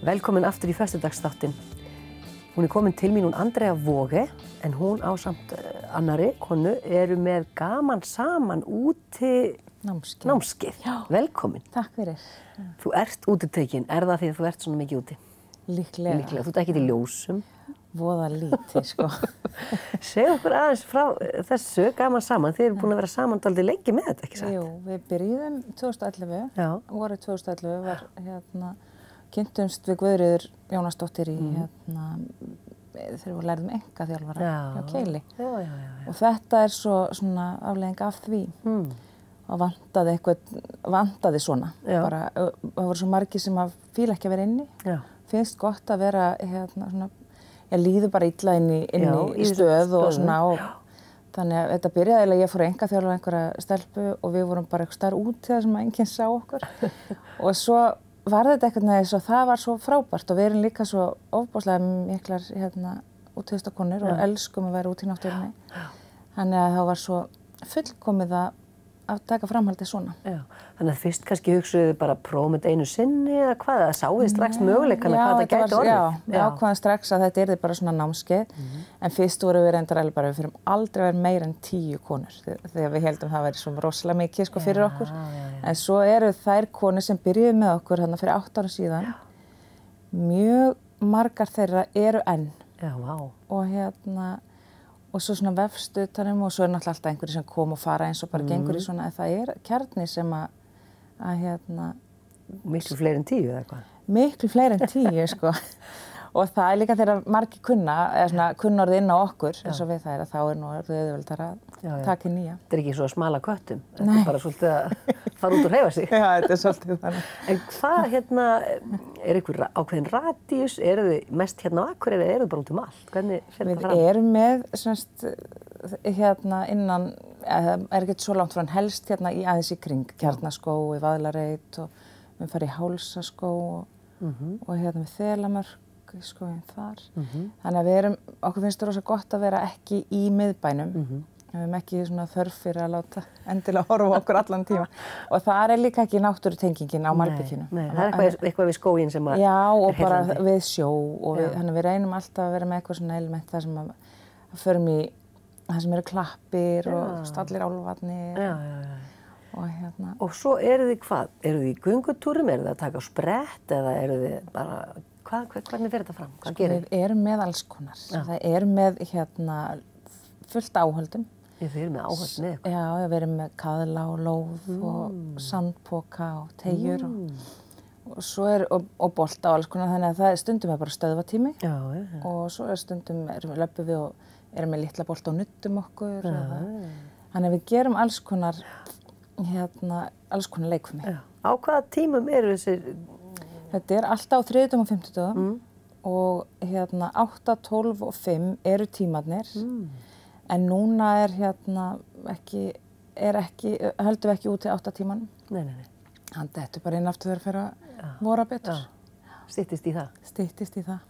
Velkomin aftur í föstudagsþáttinn. Hún komin til mín, hún Andrea Voge, en hún á samt annarri konu eru með gaman saman úti námskeið. Já. Velkomin. Takk fyrir. Þú ert útitekin, er það því að þú ert svona mikið úti? Líklega. Þú ert ekkert í ljósum. Voða lítið, sko. Segðu okkur aðeins frá þessu gaman saman. Þið eru búin að vera saman dálítið lengi með þetta, ekki satt? Jú, við byrjuðum 2011. Já. Vorið 2011 var kynntumst við Guðríður Jónasdóttir í þegar við lærðum engaþjálfara hjá Keili. Já. Og þetta er svo svona afleiðing af því. Og vantaði svona. Bara, það voru svo margir sem að fíla ekki að vera inni. Já. Finnst gott að vera svona, ég líður bara illa inn í stöð og svona. Þannig að þetta byrjaði eiginlega, ég fór að engaþjálfa einhverja stelpu og við vorum bara eitthvað starf út þegar sem enginn sá okkur. Og svo var þetta eitthvað og það var svo frábært og við erum líka svo ofboðslega miklar útivistarkonur og elskum að vera út í náttúrunni. Þannig að það var svo fullkomið að taka framhaldið svona. Já. Þannig að fyrst kannski hugsuðu bara prófum þetta einu sinni eða hvað, það sáuði strax möguleikana hvað það gæti orðið. Já, við ákvaðum strax að þetta yrði bara svona námskeið. En fyrst vorum við reyndar alveg bara, við fyrum aldrei verið meira en 10 konur. Þegar við heldum það væri svona rosalega mikið sko fyrir okkur. En svo eru þær konur sem byrjuðu með okkur þarna fyrir 8 ára síðan. Mjög margar þeirra eru enn. Já, vá. Og svo svona vefst utanum og svo er náttúrulega alltaf einhverjir sem kom og fara eins og bara gengur í svona, en það er kjarni sem Miklu fleiri en 10 eða hvað? Miklu fleiri en 10, sko. Og það er líka þegar margir kunna, eða svona kunnorðið inn á okkur, eins og við það þá er nú auðveldara að taka nýja. Þetta er ekki svo að smala köttum, þetta er bara svolítið að fara út og hreyfa sig. Já, þetta er svolítið þannig. En hvað er einhver ákveðin radíus, eru þið mest á Akureyri eða eru þið bara út allt? Hvernig fer þetta fram? Við erum með, innan, er ekki svo langt frá en helst í aðeins í kring, Kjarnaskóg, í Vaðlareit og við farið í Hálsaskóg og við Þelamörk. Í skóginn þar. Þannig að við erum, okkur finnst það rosa gott að vera ekki í miðbænum. Við erum ekki svona þörf fyrir að láta endilega horfa okkur allan tíma. Og það er líka ekki náttúrutengingin á malbikinu. Nei, það er eitthvað við skóginn sem að já, og bara við sjó og þannig við reynum alltaf að vera með eitthvað svona element þar sem að förum í það sem eru klappir og stallir álfarnir. Og svo eru þið hvað? Eru þið í göngutúrum? Eru þið að taka á sprett eða eru þið bara hvernig fer þetta fram? Hvað gerir? Við erum með alls konar. Það er með fullt áhöldum. Þið eru með áhöld með eitthvað? Já, við erum með kaðla og lóð og sandpoka og teygjur og svo og bolta og alls konar. Þannig að það stundum er bara stöðvatími og svo stundum löpum við og erum með litla bolta og nuttum okkur. Þannig að við gerum alls konar leikfimi. Á hvaða tímum eru þessir? Þetta er alltaf á 3. og 5. Og 8, 12 og 5 eru tímarnir. En núna höldum við ekki út til 8 tímanum. Nei. Þannig að þetta er bara inn aftur þegar fyrir að vora betur. Styttist í það? Styttist í það.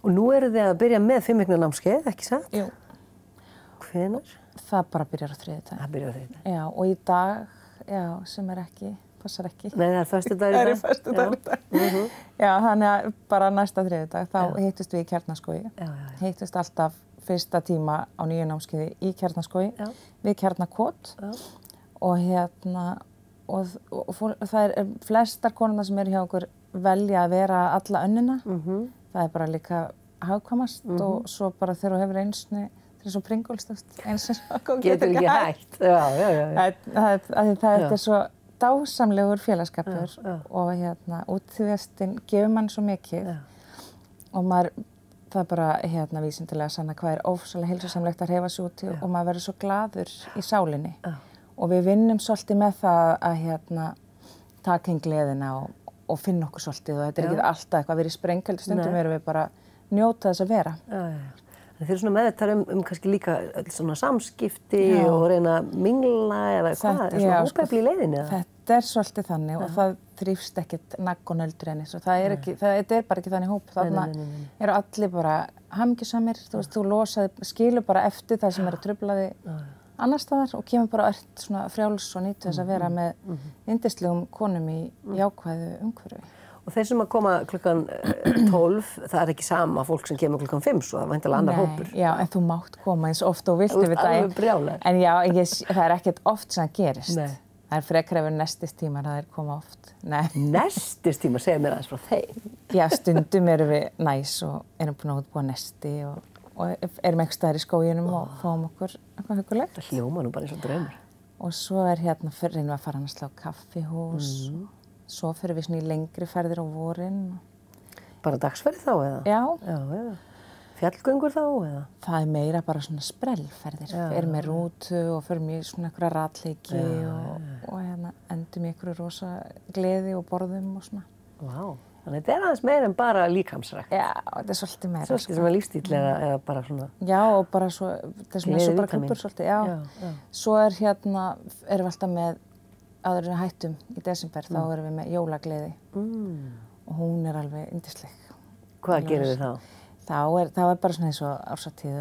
Og nú eru þið að byrja með 5 vikna námskeið, ekki satt? Jú. Hvenær? Það bara byrjar á 3. Það byrjar á 3. Já, og í dag, sem er ekki passar ekki. Nei, það er föstudagur í dag. Það er föstudagur í dag. Já, þannig að bara næsta þriðjudag, þá hittust við í Kjarnaskógi. Hittust alltaf fyrsta tíma á nýju námskeiði í Kjarnaskógi, við Kjarnakot. Og það er flestar konurnar sem eru hjá okkur velja að vera alla önnina. Það er bara líka hagkvæmast og svo bara þegar þú hefur einsni, það er svo pringulstast, eins og getur ekki hægt. Það er svo dásamlegur félagskapur og útvíðastinn gefur mann svo mikið og það er bara vísindilega að sanna hvað er ofsalega heilsusamlegt að hreyfa sig úti og maður verður svo glaður í sálinni og við vinnum svolítið með það að taka inn gleðina og finna okkur svolítið og þetta er ekki alltaf eitthvað að vera í sprengjöldu stundum erum við bara njóta þess að vera. Þeir eru svona meðvitaðir kannski líka svona samskipti og reyna að mingla eða hvað, er svona hópefli í leiðinni? Þetta er svolítið þannig og það þrífst ekkert nagg og nöldur ennis og þetta er bara ekki þannig hóp. Þarna eru allir bara hamingjusamir, þú losaði, skilur bara eftir það sem að trufla þig annars staðar og kemur bara ert svona frjáls og nýtur þess að vera með yndislegum konum í jákvæðu umhverfi. Og þeir sem að koma klukkan 12, það ekki sama fólk sem kemur klukkan 5, svo það væntanlega annar hópur. Já, en þú mátt koma eins oft og vilt yfir daginn. Þú ert alveg brjálæður. En já, það ekkert oft sem það gerist. Nei. Það frekar yfir nestistímar, það koma oft. Nei. Nestistímar, segir mér aðeins frá þeim. Já, stundum erum við næs og erum búin að útbúa nesti og erum eitthvað staðar í skóginum og fáum okkur eitthvað huggulegt. Það hljómar nú bara eins og draumur. Og svo reynum við að fara að slá kaffihús. Svo fyrir við svona í lengri ferðir á vorin. Bara dagsferði þá eða? Já. Já. Fjallgöngur þá eða? Það meira bara svona sprellferðir. Við erum með rútu og förum í svona einhverja ratleiki og endum í einhverju rosa gleði og borðum og svona. Vá. Þannig þetta aðeins meira en bara líkamsrækt. Já, þetta svolítið meira. Svolítið sem lífstíll eða bara svona... Já, og bara svo, þetta er svo bara klúbbur svolítið, já. Svo erum við alltaf með, áður en hættum í desember, þá erum við með jólagleði. Og hún alveg yndisleg. Hvað gerir þið þá? Þá bara svona eins og árshátíð.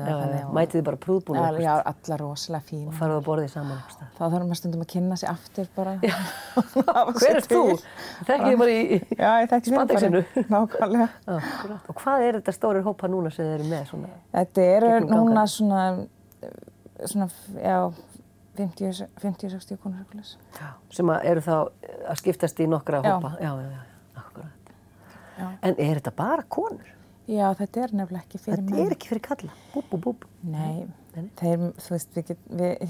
Mætið þið bara prúðbúnir? Já, allar rosalega fín. Og farið að borðið saman eitthvað stað? Þá þarf maður stundum að kynna sig aftur bara. Hver þú? Þekkið þið bara í spandexinu? Nákvæmlega. Og hvað þetta stórir hópa núna sem þið eru með svona? Þetta núna svona, já, 50-60 konur eitthvað. Sem eru þá að skiptast í nokkra hópa? Já, akkurat. En þetta bara konur? Já, þetta nefnilega ekki fyrir menn. Þetta ekki fyrir kalla? Búb. Nei, þú veist, við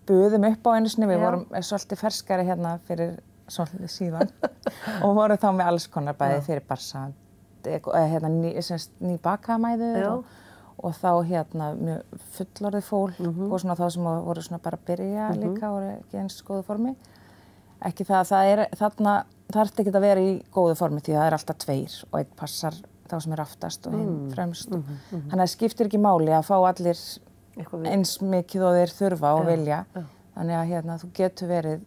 buðum upp á einu sinni, við vorum svolítið ferskari fyrir svolítið síðan og vorum þá með alls konar bæði fyrir barsa, nýbakaðamæður og þá mjög fullorðið fólk og svona þá sem voru svona bara að byrja líka og voru ekki eins góðu formi. Ekki það þarna þarf ekki að vera í góðu formi því það alltaf 2 og einn passar þá sem aftast og hinn fremst. Þannig að það skiptir ekki máli að fá allir eins mikið og þeir þurfa og vilja. Þannig að þú getur verið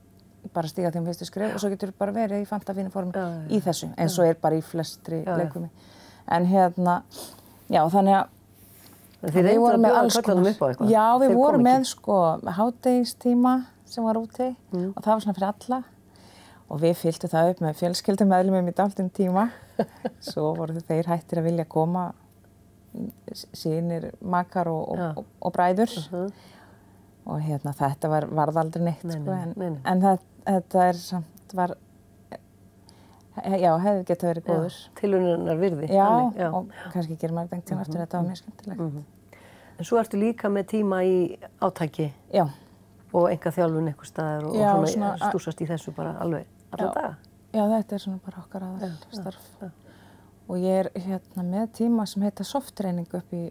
bara stíga þeim fyrstu skref og svo getur bara verið í fantafínu formi í þessu, eins og bara í flestri leikfimi. En já, þannig að við vorum með alls konar. Já, við vorum með hádegistíma sem var úti og það var svona fyrir alla. Og við fylltum það upp með fjölskyldumeðlimum í dálítinn tíma. Svo voru þeir hættir að vilja koma, synir, makar og bræður. Og þetta varð aldrei neitt, en þetta samt hefði getað verið góður. Tilraunarinnar virði. Já, og kannski gerir maður dengt hérna aftur, þetta var mjög skemmtilegt. En svo ertu líka með tíma í átaki. Já. Og einkaþjálfun einhvers staðar og svona stúsast í þessu bara alveg alla daga. Já, þetta svona bara okkar aðalstarf. Og ég með tíma sem heita softtraining upp í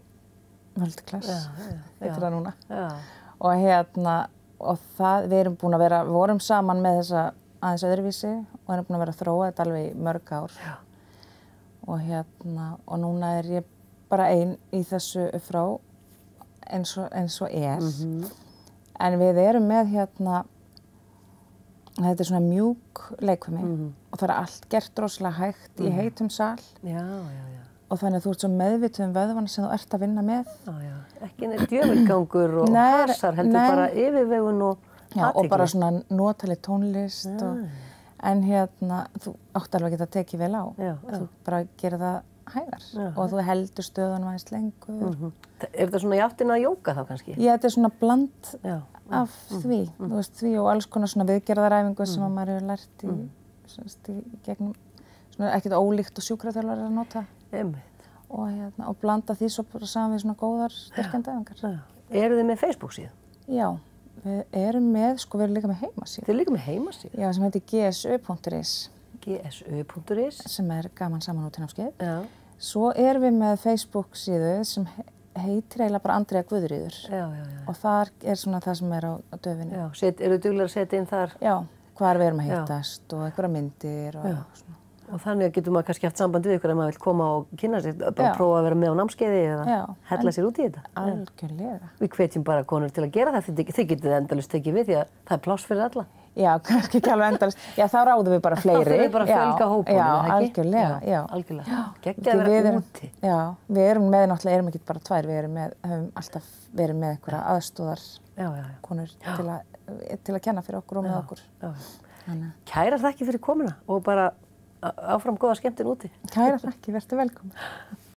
World-class, heitir það núna. Og við erum búin að við vorum saman með þessa aðeins öðruvísi og erum búin að vera að þróa þetta alveg í mörg ár. Og núna ég bara ein í þessu frá eins og En við erum með þetta svona mjúk leikfimi og það allt gert rosalega hægt í heitum sal. Já. Og þannig að þú ert svo meðvituð vöðvana sem þú ert að vinna með. Já. Ekki neitt djöfulgangur og hasar, heldur bara yfirvegun og athygli. Já, og bara svona notaleg tónlist. En þú átt alveg að geta tekið vel á. Þú bara gerir það hægar og þú heldur stöðunum aðeins lengur. Þetta svona í áttina að jóga þá kannski? Já, þetta svona bland af því, þú veist, því og alls konar svona viðgerðaræfingu sem maður hefur lært í gegnum, svona ekkert ólíkt og sjúkraþjálfarar að nota. Og blanda því svo bara saman við svona góðar styrkjandi æfingar. Eru þið með Facebook-síðu? Já, við erum með, við erum líka með heimasíðu. Þið erum líka með heimasíðu? Já, sem heitir gsu.is. gsu.is. Sem gaman saman út í námskeið. Svo erum við með Facebook-síðu sem heitir eiginlega bara Andrea Guðríður. Og þar svona það sem á döfinni. Eru duglegar að setja inn þar? Já, hvar við erum að hittast og einhverja myndir og svona. Og þannig getur maður kannski haft samband við ykkur ef maður vil koma og kynna sér, bara prófa að vera með á námskeiði eða hella sér út í þetta. Algjörlega. Við hvetjum bara konur til að gera það, þið getið endalaust tekið við því að það pláss fyrir alla. Já, kannski ekki alveg endalist. Já, þá ráðum við bara fleiri. Þá þurfum við bara að fjölga hópunum, já, ekki? algjörlega, já. Algjörlega. Geggjað að vera úti. Já, við erum með, náttúrulega erum ekki bara tvær, við höfum alltaf verið með einhverja aðstoðarkonur til að kenna fyrir okkur og með okkur. Kærar þakkir fyrir komuna og bara áfram góða skemmtun úti. Kærar þakkir, vertu velkomin.